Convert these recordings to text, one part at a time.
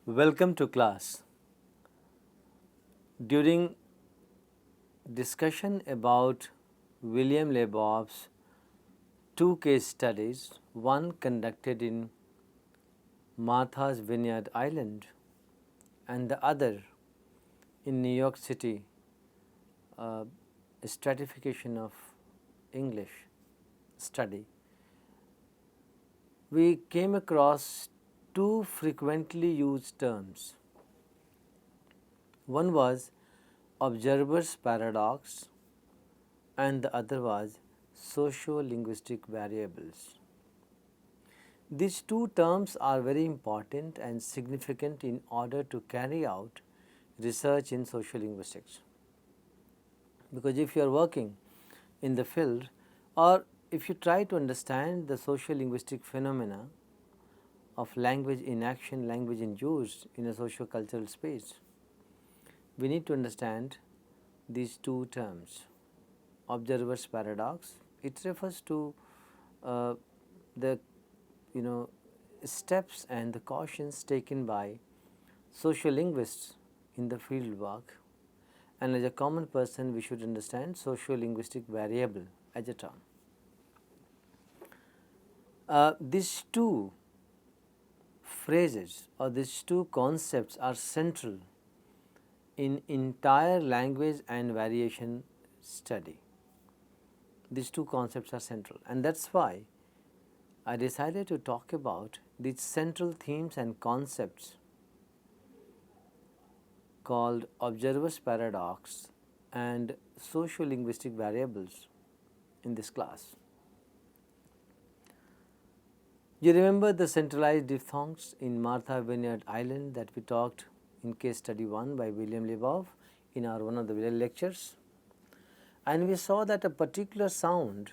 Welcome to class. During discussion about William Lebow's two case studies, one conducted in Martha's Vineyard Island and the other in New York City, a stratification of English study, we came across two frequently used terms. One was observer's paradox and the other was sociolinguistic variables. These two terms are very important and significant in order to carry out research in sociolinguistics. Because if you are working in the field or if you try to understand the sociolinguistic phenomena of language in action, language in use in a socio-cultural space, we need to understand these two terms. Observer's paradox, it refers to the steps and the cautions taken by sociolinguists in the field work, and as a common person we should understand sociolinguistic variable as a term. These two phrases or these two concepts are central in entire language and variation study. These two concepts are central, and that's why I decided to talk about these central themes and concepts called observer's paradox and sociolinguistic variables in this class. You remember the centralized diphthongs in Martha Vineyard Island that we talked in case study 1 by William Lebov in our one of the lectures, and we saw that a particular sound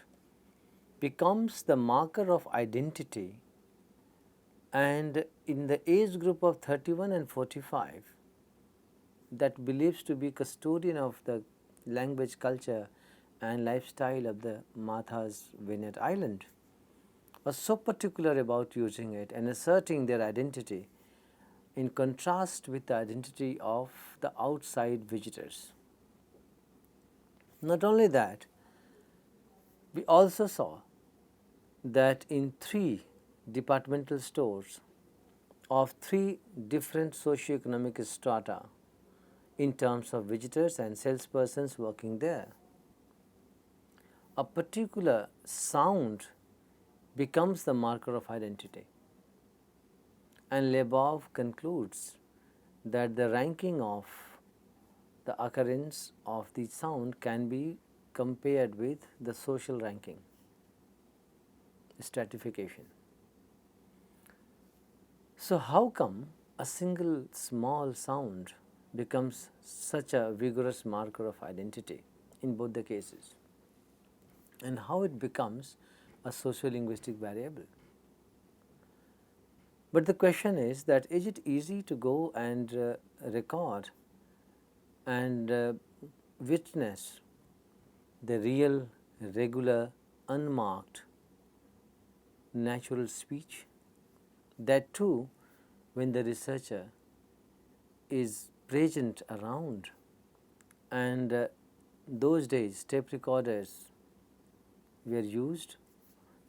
becomes the marker of identity, and in the age group of 31 and 45 that believes to be custodian of the language, culture and lifestyle of the Martha's Vineyard Island was so particular about using it and asserting their identity in contrast with the identity of the outside visitors. Not only that, we also saw that in 3 departmental stores of 3 different socioeconomic strata in terms of visitors and salespersons working there, a particular sound becomes the marker of identity. And Lebov concludes that the ranking of the occurrence of the sound can be compared with the social ranking, stratification. So how come a single small sound becomes such a vigorous marker of identity in both the cases, and how it becomes a sociolinguistic variable? But the question is that is it easy to go and record and witness the real, regular, unmarked, natural speech? That too when the researcher is present around, and those days tape recorders were used.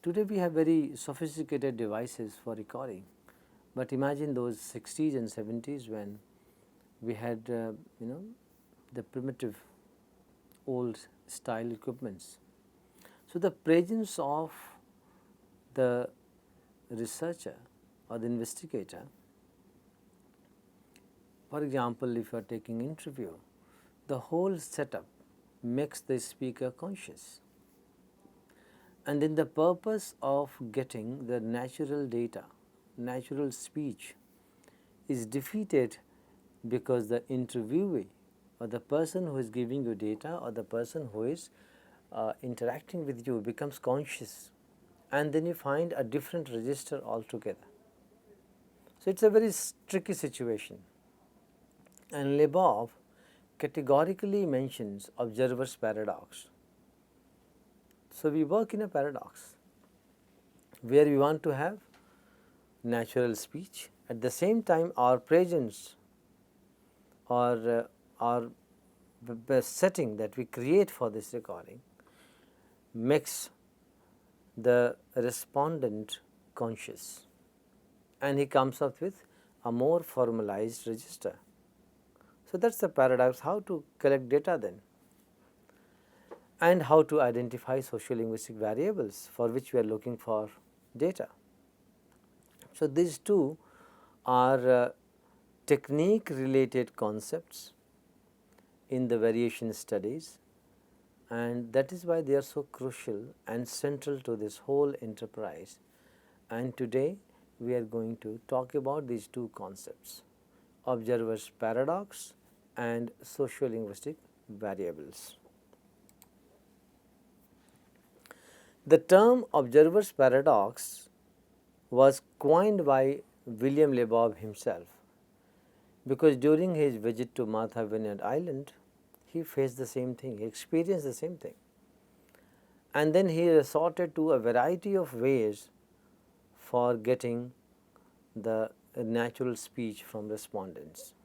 Today we have very sophisticated devices for recording, but imagine those 60s and 70s when we had the primitive old style equipments. So the presence of the researcher or the investigator, for example, if you are taking interview, the whole setup makes the speaker conscious, and then the purpose of getting the natural data, natural speech is defeated because the interviewee or the person who is giving you data or the person who is interacting with you becomes conscious, and then you find a different register altogether. So it's a very tricky situation, and Lebov categorically mentions observer's paradox. So we work in a paradox where we want to have natural speech At the same time, our presence or our setting that we create for this recording makes the respondent conscious, and he comes up with a more formalized register. So, that is the paradox, how to collect data then, and how to identify sociolinguistic variables for which we are looking for data. So, these two are technique related concepts in the variation studies, and that is why they are so crucial and central to this whole enterprise. And today we are going to talk about these two concepts, observer's paradox and sociolinguistic variables. The term observer's paradox was coined by William Lebov himself, because during his visit to Martha Vineyard Island, he faced the same thing, he experienced the same thing, and then he resorted to a variety of ways for getting the natural speech from respondents,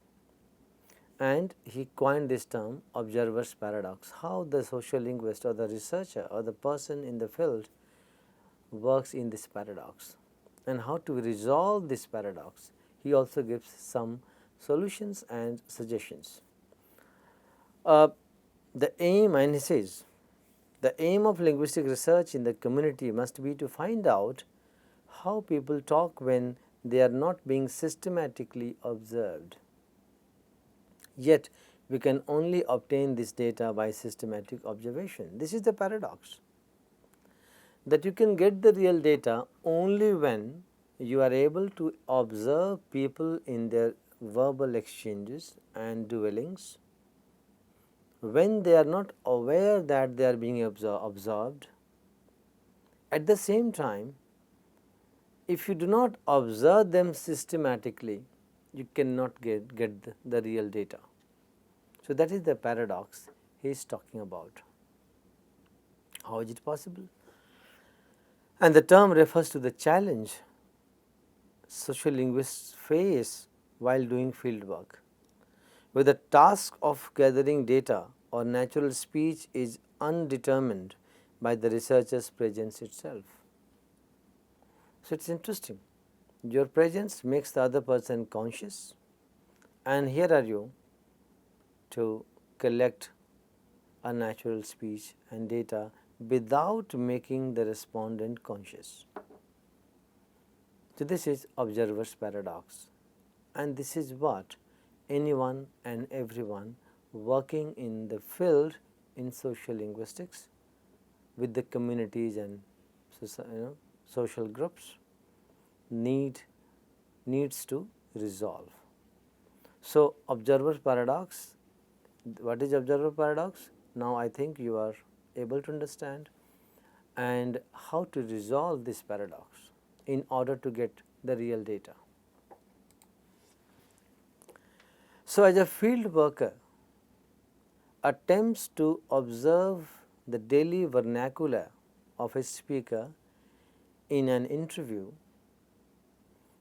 and he coined this term observer's paradox, how the sociolinguist or the researcher or the person in the field works in this paradox and how to resolve this paradox. He also gives some solutions and suggestions. The aim, and he says, the aim of linguistic research in the community must be to find out how people talk when they are not being systematically observed. Yet, we can only obtain this data by systematic observation. This is the paradox, that you can get the real data only when you are able to observe people in their verbal exchanges and dwellings, when they are not aware that they are being observed. At the same time, if you do not observe them systematically, you cannot get the real data. So, that is the paradox he is talking about. How is it possible? And the term refers to the challenge sociolinguists face while doing field work, where the task of gathering data or natural speech is undetermined by the researcher's presence itself. So, it is interesting. Your presence makes the other person conscious, and here are you to collect a natural speech and data without making the respondent conscious. So, this is observer's paradox, and this is what anyone and everyone working in the field in sociolinguistics with the communities and social groups needs to resolve. So, observer paradox, what is observer paradox? Now, I think you are able to understand, and how to resolve this paradox in order to get the real data. So, as a field worker attempts to observe the daily vernacular of a speaker in an interview,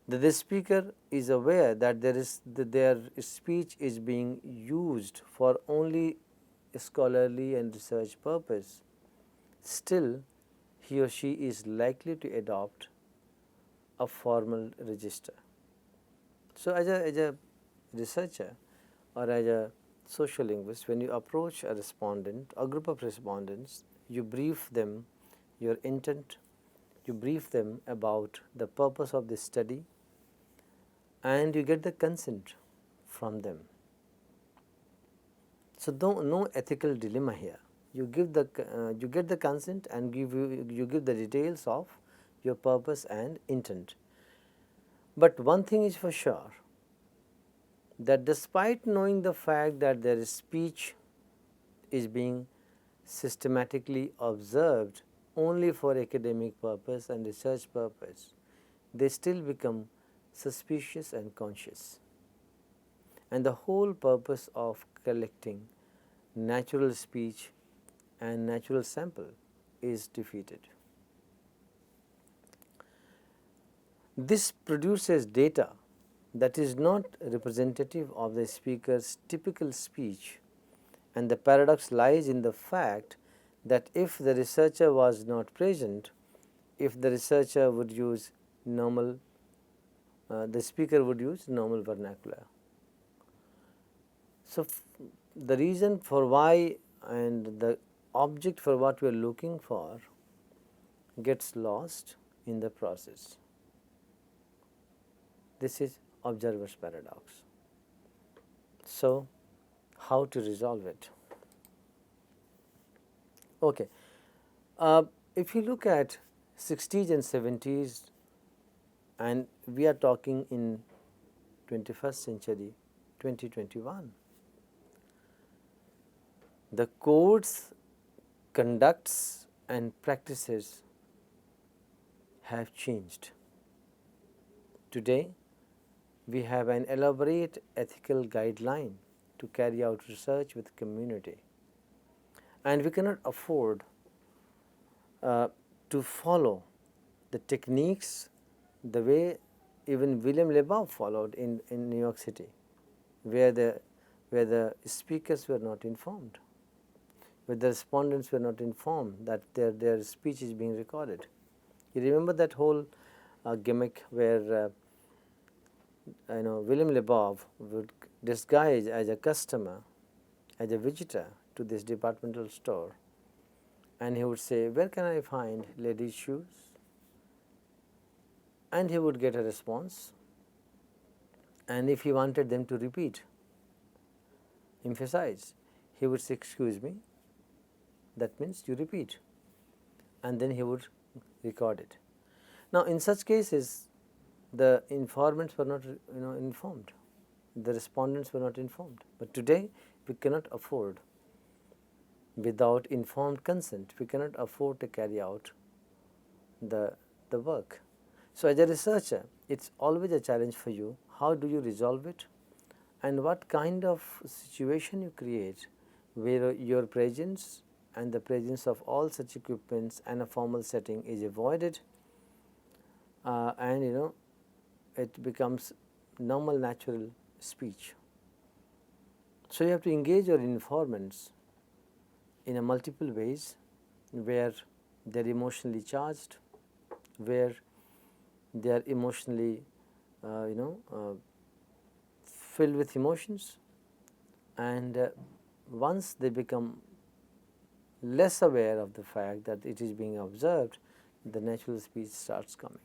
the speaker is aware that their speech is being used for only scholarly and research purpose. Still, he or she is likely to adopt a formal register. So, as a researcher or as a sociolinguist, when you approach a respondent, a group of respondents, you brief them your intent, you brief them about the purpose of this study, and you get the consent from them. So, no ethical dilemma here. You give you get the consent and you give the details of your purpose and intent. But one thing is for sure, that despite knowing the fact that their speech is being systematically observed only for academic purpose and research purpose, they still become suspicious and conscious. And the whole purpose of collecting natural speech and natural sample is defeated. This produces data that is not representative of the speaker's typical speech, and the paradox lies in the fact that if the researcher was not present, if the researcher would use normal, the speaker would use normal vernacular. So, the reason for why and the object for what we are looking for gets lost in the process. This is observer's paradox. So, how to resolve it? Okay. If you look at 60s and 70s, and we are talking in 21st century, 2021, the codes, conducts and practices have changed. Today, we have an elaborate ethical guideline to carry out research with community, and we cannot afford to follow the techniques the way even William Lebov followed in New York City, where the speakers were not informed, where the respondents were not informed that their speech is being recorded. You remember that whole gimmick where William Lebov would disguise as a customer, as a visitor to this departmental store, and he would say, "Where can I find ladies' shoes?" And he would get a response, and if he wanted them to repeat, emphasize, he would say, "Excuse me," that means you repeat, and then he would record it. Now, in such cases, the informants were not informed, the respondents were not informed. But today, we cannot afford, without informed consent, we cannot afford to carry out the work. So, as a researcher, it is always a challenge for you. How do you resolve it, and what kind of situation you create where your presence and the presence of all such equipments and a formal setting is avoided, and it becomes normal, natural speech. So, you have to engage your informants in a multiple ways, where they are emotionally charged, where they are emotionally filled with emotions, and once they become less aware of the fact that it is being observed, the natural speech starts coming.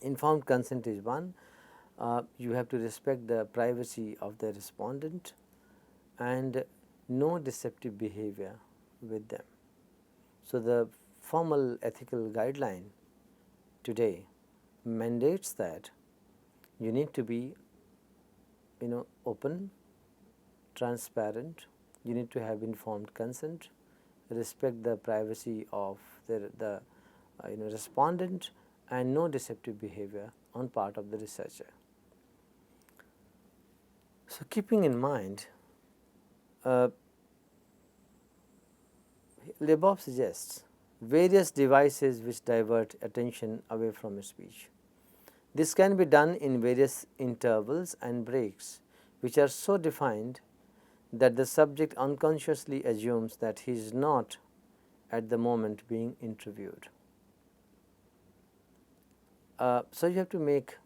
Informed consent is one. You have to respect the privacy of the respondent and no deceptive behavior with them. So, the formal ethical guideline today mandates that you need to be open, transparent, you need to have informed consent, respect the privacy of the respondent, and no deceptive behavior on part of the researcher. So, keeping in mind, Lebov suggests various devices which divert attention away from speech. This can be done in various intervals and breaks, which are so defined that the subject unconsciously assumes that he is not at the moment being interviewed. So, you have to make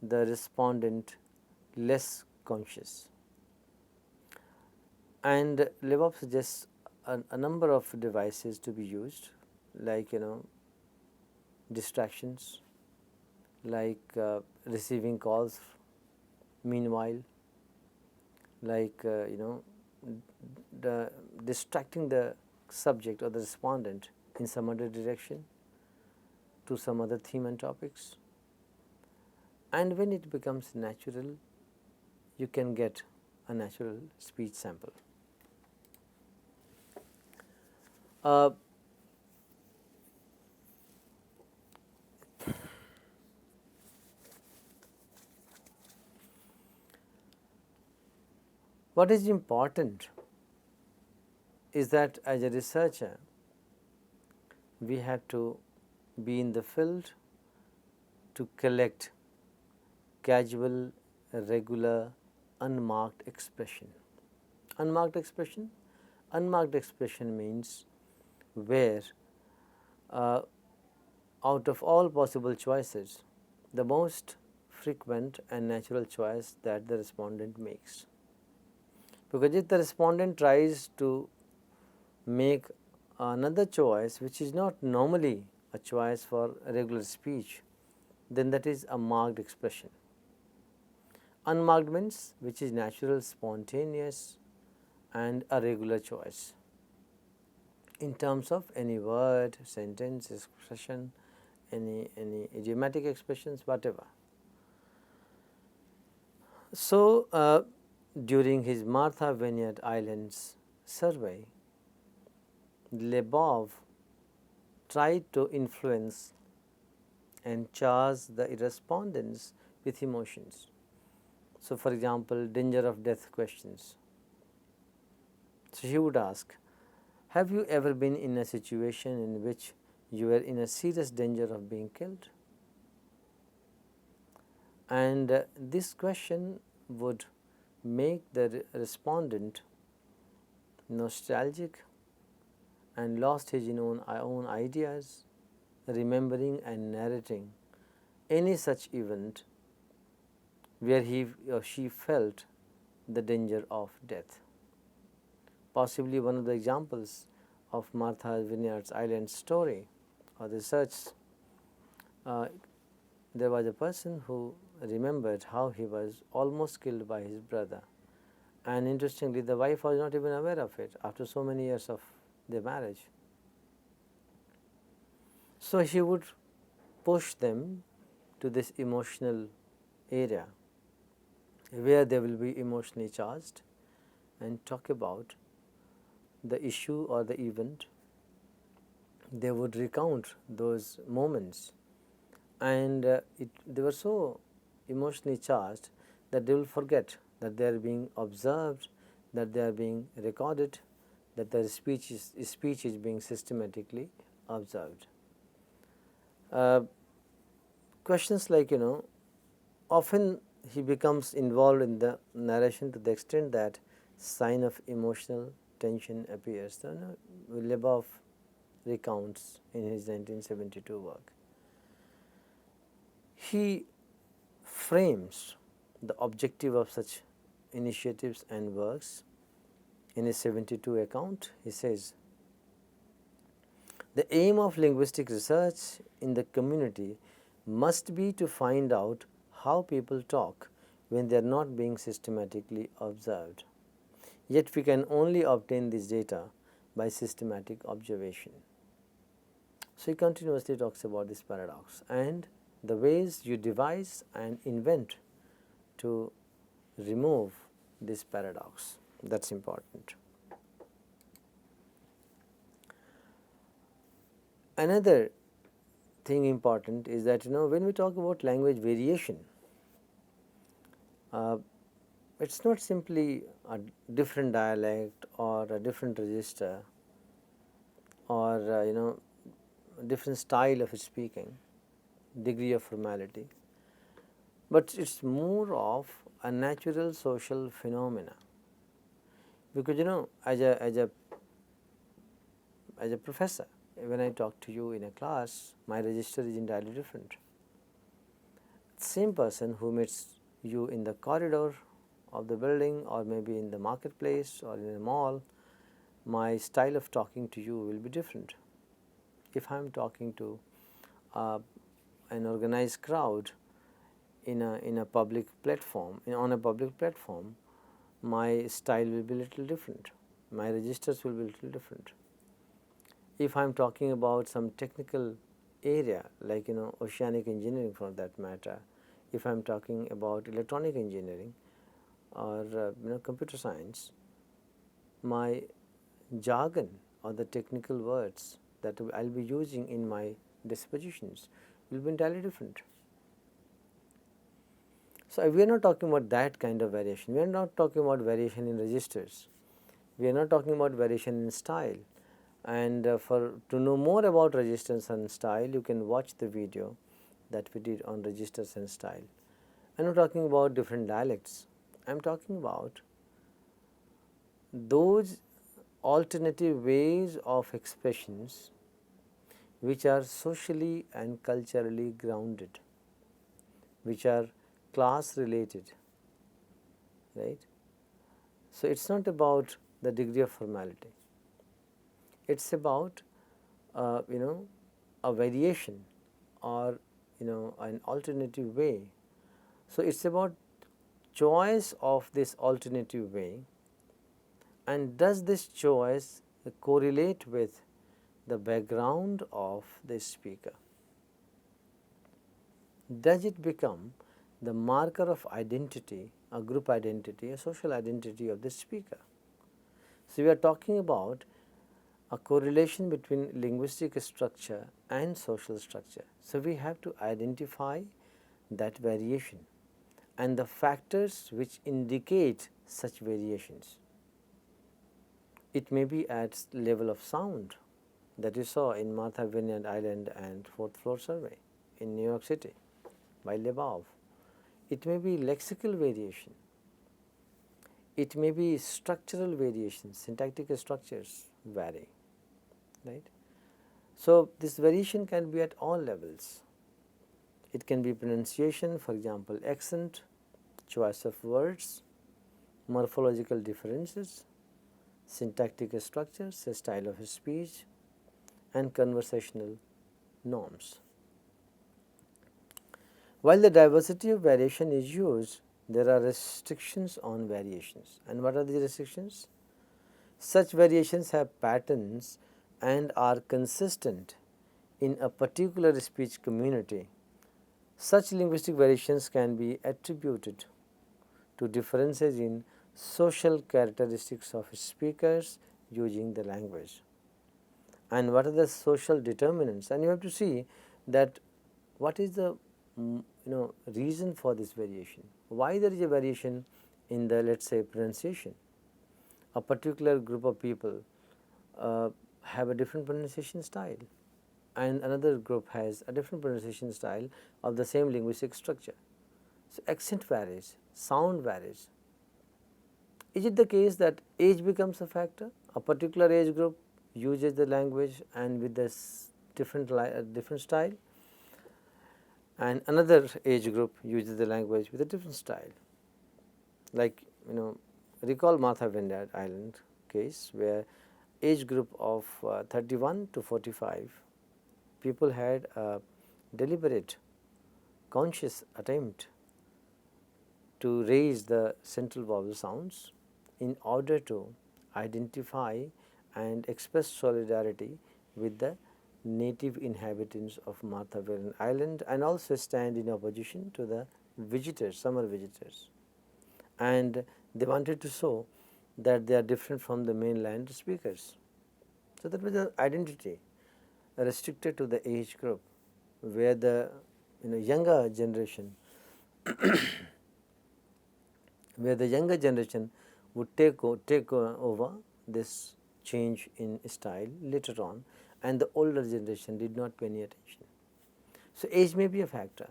the respondent less conscious, and Lebov suggests a number of devices to be used, like distractions, like receiving calls meanwhile, like distracting the subject or the respondent in some other direction to some other theme and topics. And when it becomes natural, you can get a natural speech sample. What is important is that as a researcher, we have to be in the field to collect casual, regular, unmarked expression. Unmarked expression? Unmarked expression means where out of all possible choices, the most frequent and natural choice that the respondent makes. Because if the respondent tries to make another choice which is not normally a choice for regular speech, then that is a marked expression. Unmarked means which is natural, spontaneous and a regular choice in terms of any word, sentence, expression, any idiomatic expressions, whatever. So, during his Martha Vineyard Islands survey, Lebov tried to influence and charge the respondents with emotions. So, for example, danger of death questions. So, he would ask, have you ever been in a situation in which you were in a serious danger of being killed? And this question would make the respondent nostalgic and lost his own ideas, remembering and narrating any such event where he or she felt the danger of death. Possibly one of the examples of Martha Vineyard's Island story or research, there was a person who remembered how he was almost killed by his brother, and interestingly the wife was not even aware of it after so many years of their marriage. So, she would push them to this emotional area where they will be emotionally charged and talk about the issue or the event. They would recount those moments, and they were so emotionally charged that they will forget that they are being observed, that they are being recorded, that their speech is being systematically observed. Questions like, often he becomes involved in the narration to the extent that sign of emotional tension appears. So, Lebov recounts in his 1972 work. He frames the objective of such initiatives and works in his 72 account. He says, the aim of linguistic research in the community must be to find out how people talk when they are not being systematically observed. Yet we can only obtain this data by systematic observation. So, he continuously talks about this paradox and the ways you devise and invent to remove this paradox. That is important. Another thing important is that when we talk about language variation, it is not simply a different dialect or a different register or different style of speaking, degree of formality, but it is more of a natural social phenomena. Because as a professor, when I talk to you in a class, my register is entirely different. Same person who meets you in the corridor of the building or maybe in the marketplace or in a mall, my style of talking to you will be different. If I am talking to an organized crowd in a public platform, on a public platform, my style will be little different, my registers will be little different. If I am talking about some technical area like oceanic engineering for that matter, if I am talking about electronic engineering or computer science, my jargon or the technical words that I will be using in my dispositions will be entirely different. So, we are not talking about that kind of variation. We are not talking about variation in registers. We are not talking about variation in style. And to know more about registers and style, you can watch the video that we did on registers and style. I am not talking about different dialects. I am talking about those alternative ways of expressions which are socially and culturally grounded, which are class related, right. So, it is not about the degree of formality, it is about a variation or an alternative way. So, it is about choice of this alternative way, and does this choice correlate with the background of the speaker? Does it become the marker of identity, a group identity, a social identity of the speaker? So, we are talking about a correlation between linguistic structure and social structure. So, we have to identify that variation and the factors which indicate such variations. It may be at level of sound that you saw in Martha Vineyard Island and Fourth Floor Survey in New York City by Lebov. It may be lexical variation. It may be structural variations, syntactic structures vary, right. So, this variation can be at all levels. It can be pronunciation, for example, accent, choice of words, morphological differences, syntactic structures, a style of speech, and conversational norms. While the diversity of variation is used, there are restrictions on variations. And what are the restrictions? Such variations have patterns and are consistent in a particular speech community. Such linguistic variations can be attributed to differences in social characteristics of speakers using the language. And what are the social determinants? And you have to see that what is the reason for this variation. Why there is a variation in the, let us say, pronunciation? A particular group of people have a different pronunciation style, and another group has a different pronunciation style of the same linguistic structure. So, accent varies, sound varies. Is it the case that age becomes a factor? A particular age group uses the language and with this different style, and another age group uses the language with a different style. Like recall Martha Vineyard Island case, where age group of 31 to 45 people had a deliberate conscious attempt to raise the central vowel sounds in order to identify and express solidarity with the native inhabitants of Martha Vineyard Island, and also stand in opposition to the visitors, summer visitors. And they wanted to show that they are different from the mainland speakers. So, that was the identity restricted to the age group, where the younger generation would take over this change in style later on, and the older generation did not pay any attention. So, age may be a factor.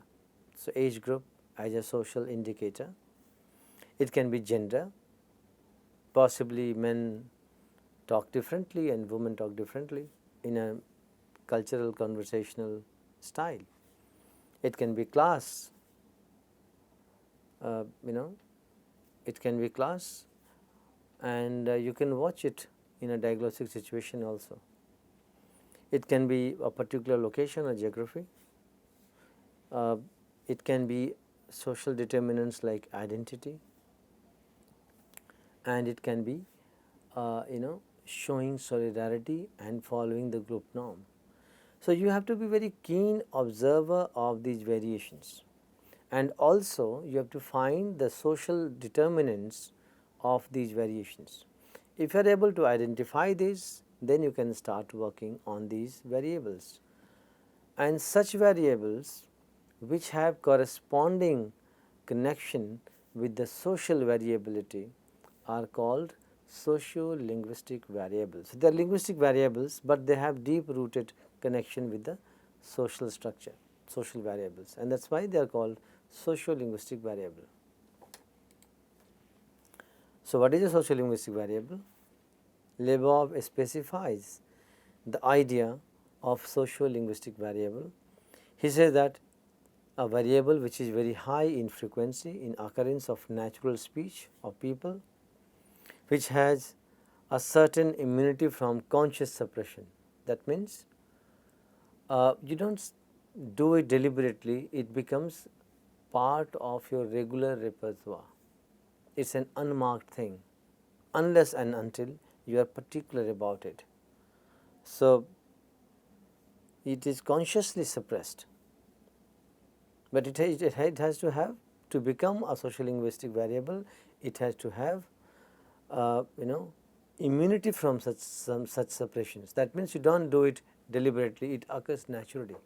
So, age group as a social indicator. It can be gender, possibly men talk differently and women talk differently in a cultural conversational style. It can be class, it can be class, and you can watch it in a diagnostic situation also. It can be a particular location or geography. It can be social determinants like identity, and it can be showing solidarity and following the group norm. So, you have to be very keen observer of these variations, and also you have to find the social determinants of these variations. If you are able to identify these, then you can start working on these variables, and such variables which have corresponding connection with the social variability are called sociolinguistic variables. They are linguistic variables, but they have deep rooted connection with the social structure. social variables, and that is why they are called sociolinguistic variable. So, what is a sociolinguistic variable? Lebov specifies the idea of sociolinguistic variable. He says that a variable which is very high in frequency in occurrence of natural speech of people, which has a certain immunity from conscious suppression. That means you do not do it deliberately, it becomes part of your regular repertoire. It is an unmarked thing unless and until you are particular about it. So, it is consciously suppressed, but it has to have, to become a sociolinguistic variable, it has to have immunity from such suppressions. That means you do not do it deliberately, it occurs naturally.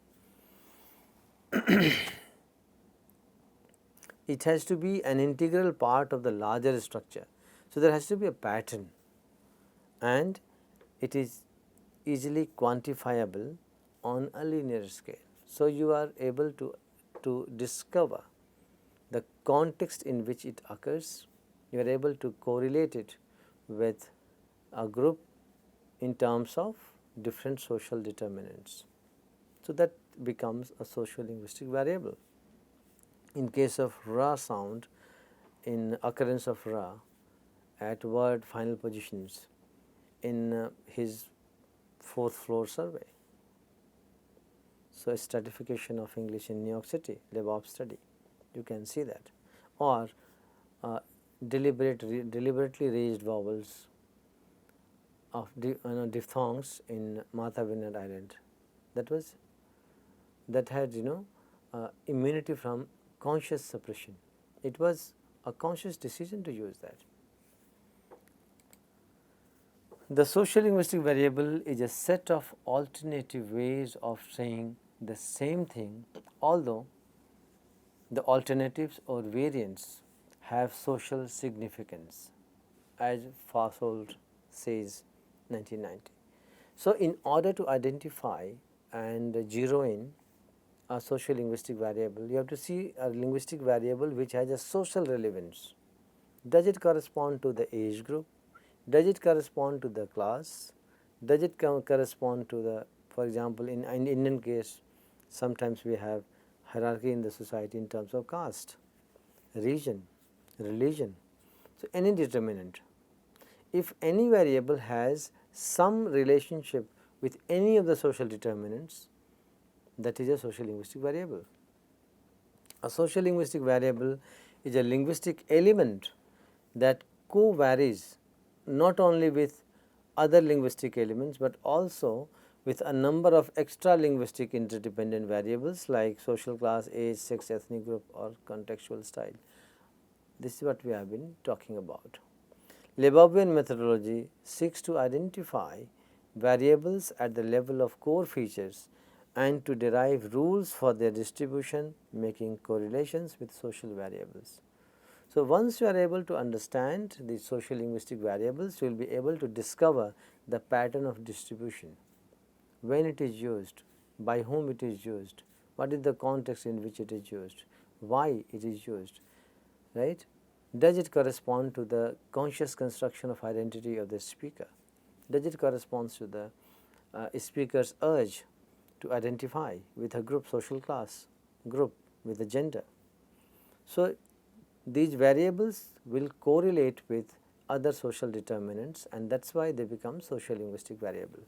It has to be an integral part of the larger structure. So, there has to be a pattern, and it is easily quantifiable on a linear scale. So, you are able to discover the context in which it occurs, you are able to correlate it with a group in terms of different social determinants. So, that becomes a sociolinguistic variable. In case of ra sound, in occurrence of ra at word final positions in his 4th floor survey. So, a stratification of English in New York City, Lebov study, you can see that, or deliberately raised vowels of diphthongs in Martha Vineyard Island. That had immunity from conscious suppression. It was a conscious decision to use that. The sociolinguistic variable is a set of alternative ways of saying the same thing, although the alternatives or variants have social significance, as Fasold says 1990. So, in order to identify and zero in a sociolinguistic variable, you have to see a linguistic variable which has a social relevance. Does it correspond to the age group? Does it correspond to the class? Does it correspond to the, for example, in Indian case, sometimes we have hierarchy in the society in terms of caste, region, religion. So, any determinant. If any variable has some relationship with any of the social determinants, that is a sociolinguistic variable. A sociolinguistic variable is a linguistic element that co-varies not only with other linguistic elements, but also with a number of extra linguistic interdependent variables like social class, age, sex, ethnic group, or contextual style. This is what we have been talking about. Lebovian methodology seeks to identify variables at the level of core features and to derive rules for their distribution, making correlations with social variables. So, once you are able to understand the sociolinguistic variables, you will be able to discover the pattern of distribution, when it is used, by whom it is used, what is the context in which it is used, why it is used, right? Does it correspond to the conscious construction of identity of the speaker? Does it correspond to the speaker's urge to identify with a group, social class, group, with a gender? So, these variables will correlate with other social determinants, and that is why they become sociolinguistic variable.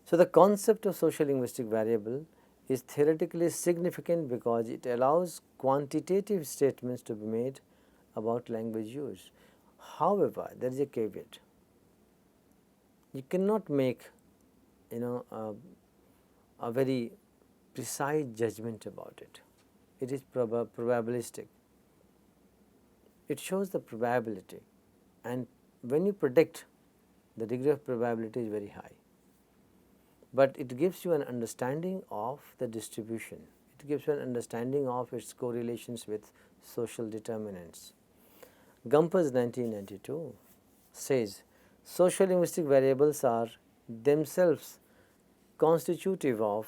So, the concept of sociolinguistic variable is theoretically significant because it allows quantitative statements to be made about language use. However, there is a caveat. You cannot make a very precise judgment about it. It is probabilistic. It shows the probability, and when you predict, the degree of probability is very high, but it gives you an understanding of the distribution. It gives you an understanding of its correlations with social determinants. Gumpers 1992 says sociolinguistic variables are themselves constitutive of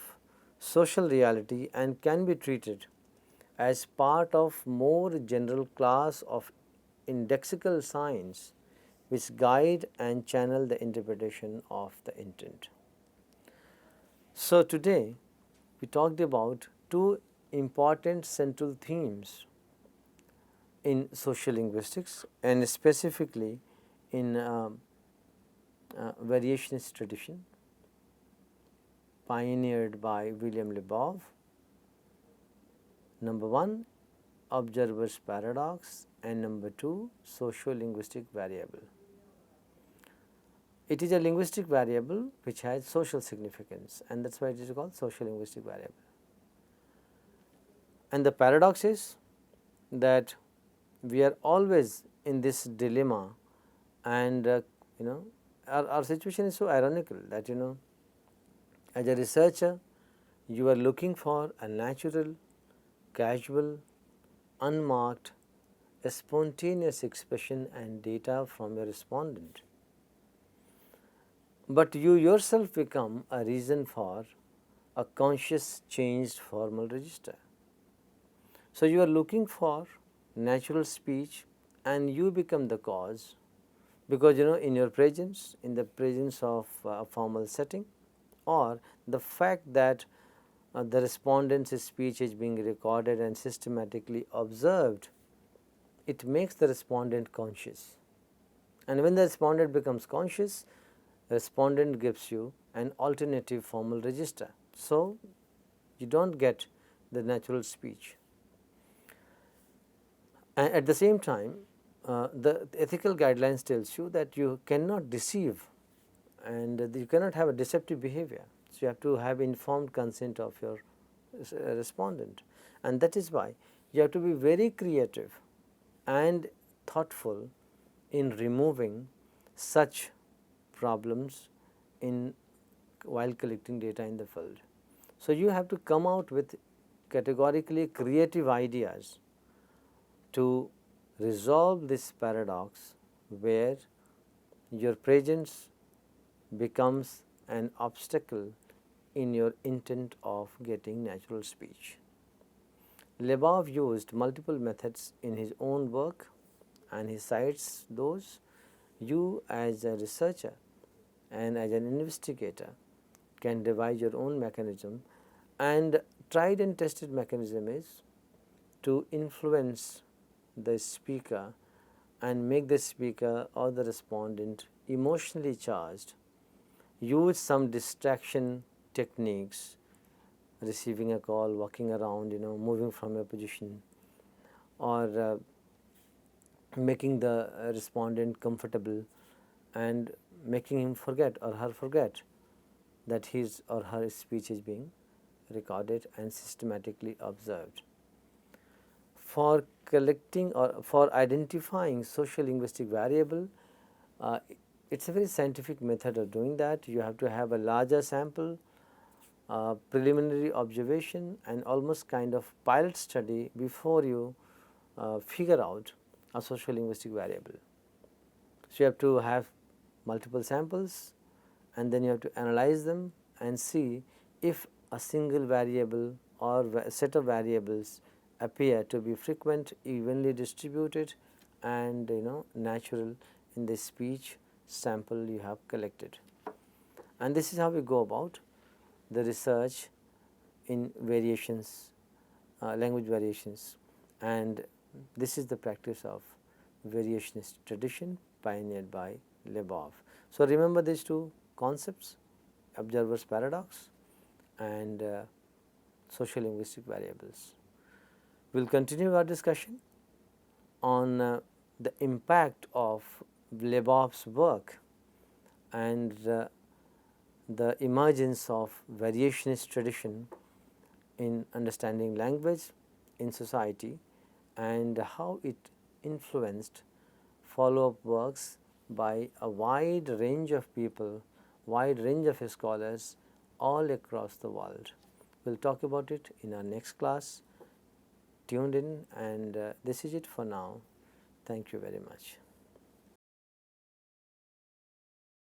social reality and can be treated as part of more general class of indexical signs which guide and channel the interpretation of the intent. So, today we talked about two important central themes in social linguistics and specifically in variationist tradition pioneered by William Lebov. Number one, observer's paradox, and number two, sociolinguistic variable. It is a linguistic variable which has social significance, and that is why it is called sociolinguistic variable. And the paradox is that we are always in this dilemma, and our situation is so ironical that as a researcher you are looking for a natural, casual, unmarked, spontaneous expression and data from your respondent, but you yourself become a reason for a conscious changed formal register. So, you are looking for natural speech and you become the cause, because in your presence, in the presence of a formal setting, or the fact that the respondent's speech is being recorded and systematically observed, it makes the respondent conscious. And when the respondent becomes conscious, the respondent gives you an alternative formal register. So, you do not get the natural speech. And at the same time, the ethical guidelines tells you that you cannot deceive and you cannot have a deceptive behavior. So, you have to have informed consent of your respondent, and that is why you have to be very creative and thoughtful in removing such problems in while collecting data in the field. So, you have to come out with categorically creative ideas to resolve this paradox where your presence becomes an obstacle in your intent of getting natural speech. Lebov used multiple methods in his own work and he cites those. You as a researcher and as an investigator can devise your own mechanism, and tried and tested mechanism is to influence the speaker and make the speaker or the respondent emotionally charged. Use some distraction techniques, receiving a call, walking around, moving from a position, or making the respondent comfortable and making him forget or her forget that his or her speech is being recorded and systematically observed. For collecting or for identifying social linguistic variable, it is a very scientific method of doing that. You have to have a larger sample, preliminary observation, and almost kind of pilot study before you figure out a social linguistic variable. So, you have to have multiple samples and then you have to analyze them and see if a single variable or set of variables appear to be frequent, evenly distributed, and natural in the speech sample you have collected. And this is how we go about the research in variations, language variations, and this is the practice of variationist tradition pioneered by Lebov. So, remember these two concepts, observer's paradox and sociolinguistic variables. We will continue our discussion on the impact of Lebov's work and the emergence of variationist tradition in understanding language in society and how it influenced follow-up works by a wide range of people, wide range of scholars all across the world. We will talk about it in our next class. Tuned in, and this is it for now. Thank you very much.